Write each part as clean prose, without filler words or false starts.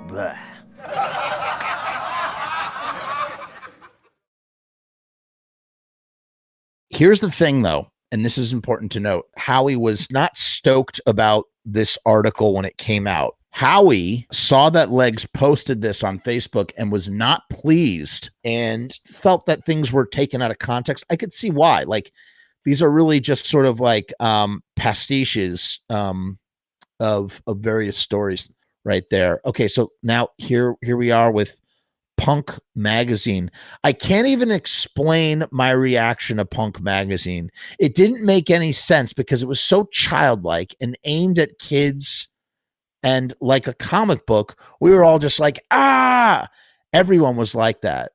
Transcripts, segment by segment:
Blah. Here's the thing, though, and this is important to note. Howie was not stoked about this article when it came out. Howie saw that Legs posted this on Facebook and was not pleased and felt that things were taken out of context. I could see why. Like, these are really just sort of like pastiches of various stories right there. Okay, so now here we are with Punk Magazine. I can't even explain my reaction to Punk Magazine. It didn't make any sense because it was so childlike and aimed at kids, and like a comic book, we were all just like, ah, everyone was like that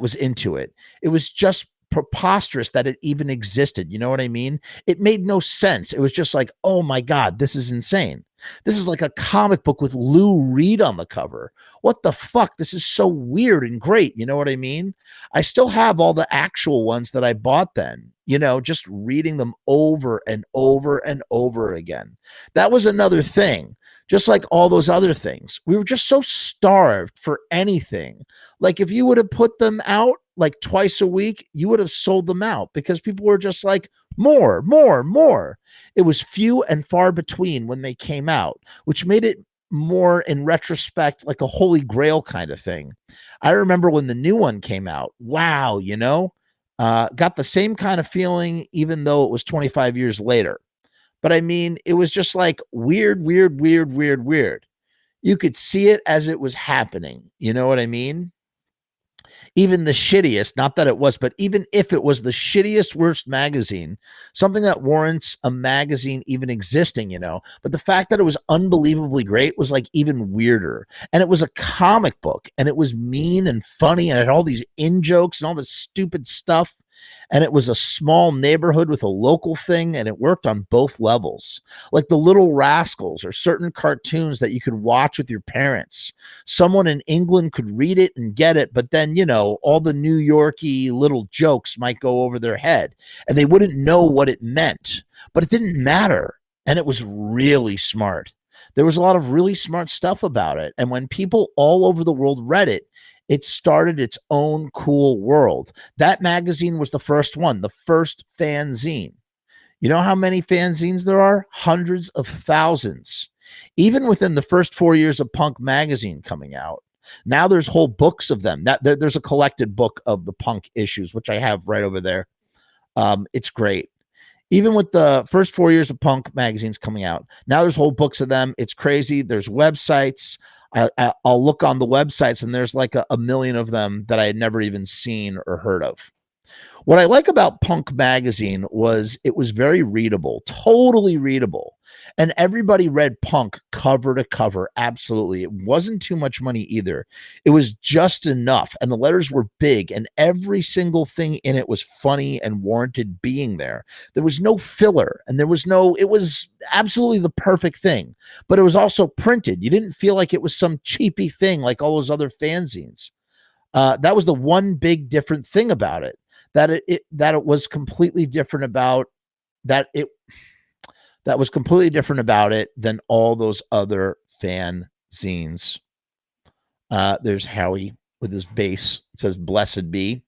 was into it. It was just preposterous that it even existed. You know what I mean? It made no sense. It was just like, oh my God, this is insane. This is like a comic book with Lou Reed on the cover. What the fuck? This is so weird and great. You know what I mean? I still have all the actual ones that I bought then, you know, just reading them over and over and over again. That was another thing. Just like all those other things, we were just so starved for anything. Like if you would have put them out like twice a week, you would have sold them out because people were just like, more, more, more. It was few and far between when they came out, which made it more in retrospect like a holy grail kind of thing. I remember when the new one came out. Wow, you know, got the same kind of feeling even though it was 25 years later. But I mean, it was just like weird, weird, weird, weird, weird. You could see it as it was happening. You know what I mean? Even the shittiest, not that it was, but even if it was the shittiest, worst magazine, something that warrants a magazine even existing, you know, but the fact that it was unbelievably great was like even weirder. And it was a comic book and it was mean and funny and it had all these in jokes and all this stupid stuff. And it was a small neighborhood with a local thing, and it worked on both levels. Like the Little Rascals or certain cartoons that you could watch with your parents. Someone in England could read it and get it, but then, you know, all the New Yorky little jokes might go over their head, and they wouldn't know what it meant, but it didn't matter. And it was really smart. There was a lot of really smart stuff about it. And when people all over the world read it, it started its own cool world. That magazine was the first one, the first fanzine. You know how many fanzines there are? Hundreds of thousands. Even within the first 4 years of Punk Magazine coming out. Now there's whole books of them. There's a collected book of the Punk issues, which I have right over there. It's great. Even with the first 4 years of Punk magazines coming out, now there's whole books of them. It's crazy. There's websites. I'll look on the websites and there's like a million of them that I had never even seen or heard of. What I like about Punk Magazine was it was very readable, totally readable. And everybody read Punk cover to cover. Absolutely. It wasn't too much money either. It was just enough. And the letters were big and every single thing in it was funny and warranted being there. There was no filler and it was absolutely the perfect thing. But it was also printed. You didn't feel like it was some cheapy thing like all those other fanzines. That was the one big different thing about it. That it was completely different about that was completely different about it than all those other fanzines. There's Howie with his bass. It says "Blessed Be."